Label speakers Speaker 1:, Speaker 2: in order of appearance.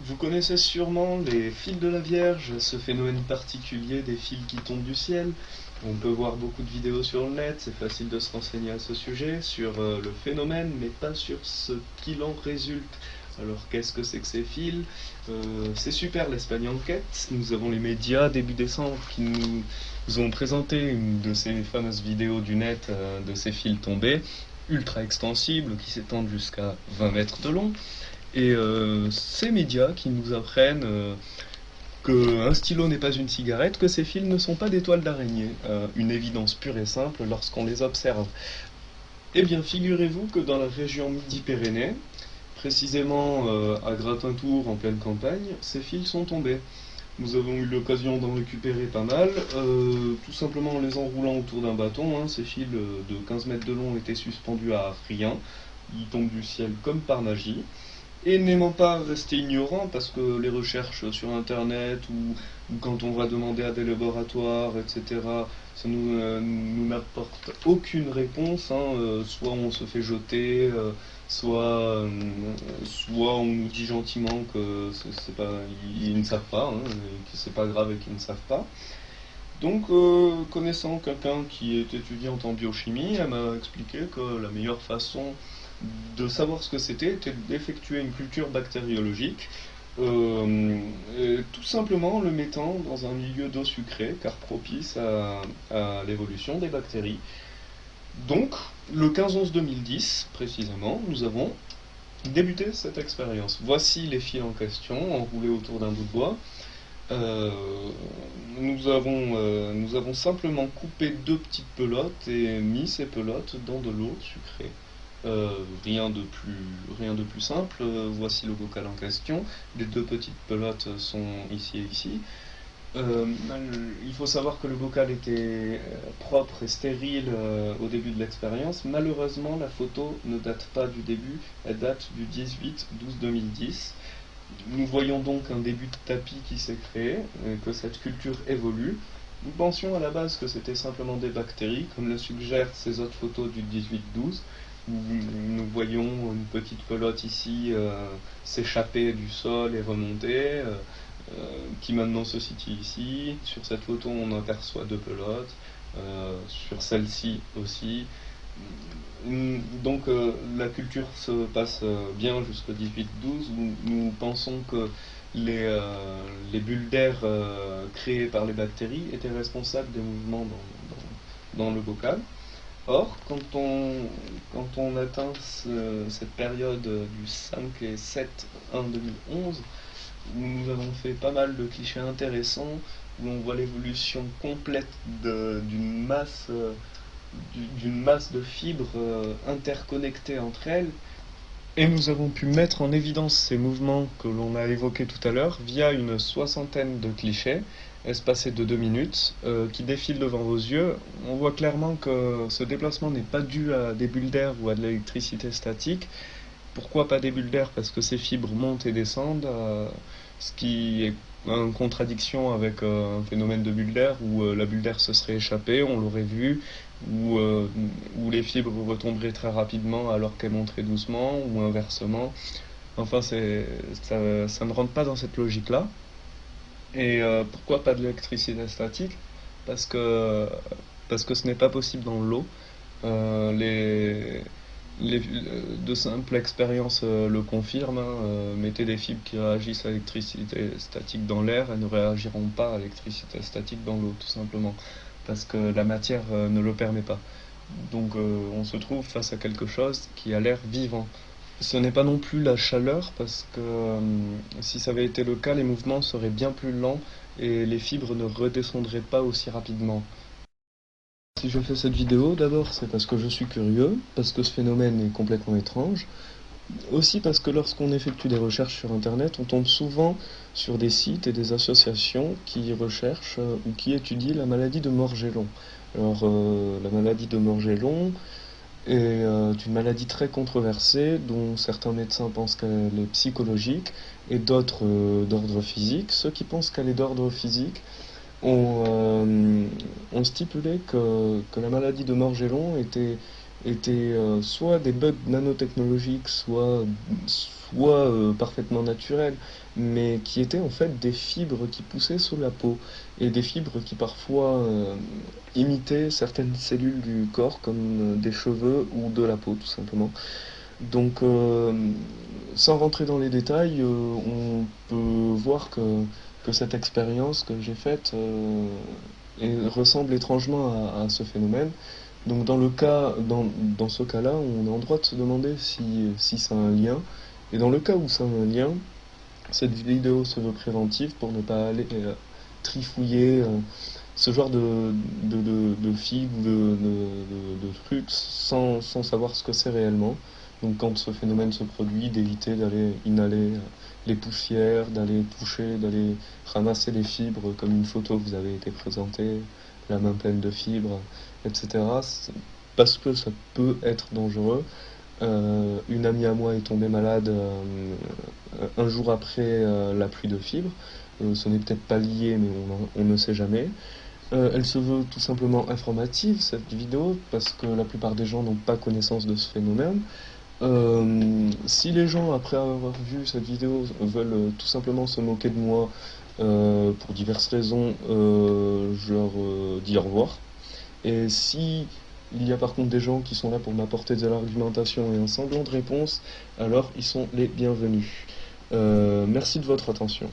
Speaker 1: Vous connaissez sûrement les fils de la Vierge, ce phénomène particulier des fils qui tombent du ciel. On peut voir beaucoup de vidéos sur le net, c'est facile de se renseigner à ce sujet, sur le phénomène, mais pas sur ce qu'il en résulte. Alors qu'est-ce que c'est que ces fils? C'est super l'Espagne enquête. Nous avons les médias début décembre qui nous ont présenté une de ces fameuses vidéos du net de ces fils tombés, ultra extensibles, qui s'étendent jusqu'à 20 mètres de long. Et ces médias qui nous apprennent qu'un stylo n'est pas une cigarette, que ces fils ne sont pas des toiles d'araignée. Une évidence pure et simple lorsqu'on les observe. Eh bien, figurez-vous que dans la région Midi-Pyrénées, précisément à Gratintour, en pleine campagne, ces fils sont tombés. Nous avons eu l'occasion d'en récupérer pas mal, tout simplement en les enroulant autour d'un bâton. Ces fils de 15 mètres de long étaient suspendus à rien. Ils tombent du ciel comme par magie. Et n'aimant pas rester ignorant, parce que les recherches sur Internet ou quand on va demander à des laboratoires, etc., ça nous n'apporte aucune réponse. Soit on se fait jeter, soit on nous dit gentiment que c'est pas, ils ne savent pas, et que c'est pas grave et qu'ils ne savent pas. Donc, connaissant quelqu'un qui est étudiante en biochimie, elle m'a expliqué que la meilleure façon de savoir ce que c'était d'effectuer une culture bactériologique, tout simplement en le mettant dans un milieu d'eau sucrée, car propice à l'évolution des bactéries. Donc, le 15-11-2010, précisément, nous avons débuté cette expérience. Voici les fils en question, enroulés autour d'un bout de bois. Euh, nous avons simplement coupé deux petites pelotes et mis ces pelotes dans de l'eau sucrée. Euh, rien de plus simple. Voici le bocal en question. Les deux petites pelotes sont ici et ici. Euh, il faut savoir que le bocal était propre et stérile au début de l'expérience. Malheureusement, la photo ne date pas du début, elle date du 18-12-2010. Nous voyons donc un début de tapis qui s'est créé, que cette culture évolue. Nous pensions à la base que c'était simplement des bactéries, comme le suggèrent ces autres photos du 18-12, où nous voyons une petite pelote ici s'échapper du sol et remonter, qui maintenant se situe ici. Sur cette photo, on aperçoit deux pelotes, sur celle-ci aussi. Donc la culture se passe bien jusqu'au 18-12 où nous pensons que les bulles d'air créées par les bactéries étaient responsables des mouvements dans le bocal. Or, quand on atteint cette période du 5 et 7-1-2011, où nous avons fait pas mal de clichés intéressants, où on voit l'évolution complète d'une masse de fibres interconnectées entre elles, et nous avons pu mettre en évidence ces mouvements que l'on a évoqués tout à l'heure via une soixantaine de clichés, espacés de 2 minutes, qui défilent devant vos yeux. On voit clairement que ce déplacement n'est pas dû à des bulles d'air ou à de l'électricité statique. Pourquoi pas des bulles d'air? Parce que ces fibres montent et descendent, ce qui est en contradiction avec un phénomène de bulle d'air où la bulle d'air se serait échappée, on l'aurait vu, où les fibres retomberaient très rapidement alors qu'elles monteraient doucement, ou inversement. Enfin, ça ne rentre pas dans cette logique-là. Et pourquoi pas de l'électricité statique? Parce que, parce que ce n'est pas possible dans l'eau. Euh, les, de simples expériences le confirment. Mettez des fibres qui réagissent à l'électricité statique dans l'air, elles ne réagiront pas à l'électricité statique dans l'eau, tout simplement, parce que la matière ne le permet pas. Donc on se trouve face à quelque chose qui a l'air vivant. Ce n'est pas non plus la chaleur, parce que si ça avait été le cas, les mouvements seraient bien plus lents et les fibres ne redescendraient pas aussi rapidement. Si je fais cette vidéo, d'abord c'est parce que je suis curieux, parce que ce phénomène est complètement étrange, aussi parce que lorsqu'on effectue des recherches sur internet, on tombe souvent sur des sites et des associations qui recherchent ou qui étudient la maladie de Morgellon. Alors la maladie de Morgellon est une maladie très controversée dont certains médecins pensent qu'elle est psychologique et d'autres d'ordre physique. Ceux qui pensent qu'elle est d'ordre physique ont stipulé que la maladie de Morgellon était étaient soit des bugs nanotechnologiques, soit parfaitement naturels, mais qui étaient en fait des fibres qui poussaient sous la peau, et des fibres qui parfois imitaient certaines cellules du corps, comme des cheveux ou de la peau tout simplement. Donc, sans rentrer dans les détails, on peut voir que cette expérience que j'ai faite ressemble étrangement à ce phénomène. Donc, dans ce cas-là, on est en droit de se demander si ça a un lien. Et dans le cas où ça a un lien, cette vidéo se veut préventive pour ne pas aller trifouiller ce genre de fibres ou de trucs sans savoir ce que c'est réellement. Donc quand ce phénomène se produit, d'éviter d'aller inhaler les poussières, d'aller toucher, d'aller ramasser les fibres comme une photo vous avez été présentée, la main pleine de fibres, etc. Parce que ça peut être dangereux. Une amie à moi est tombée malade un jour après la pluie de fibres. Ce n'est peut-être pas lié, mais on ne sait jamais. Elle se veut tout simplement informative, cette vidéo, parce que la plupart des gens n'ont pas connaissance de ce phénomène. Si les gens, après avoir vu cette vidéo, veulent tout simplement se moquer de moi pour diverses raisons, je leur dis au revoir. Et si il y a par contre des gens qui sont là pour m'apporter de l'argumentation et un semblant de réponse, alors ils sont les bienvenus. Merci de votre attention.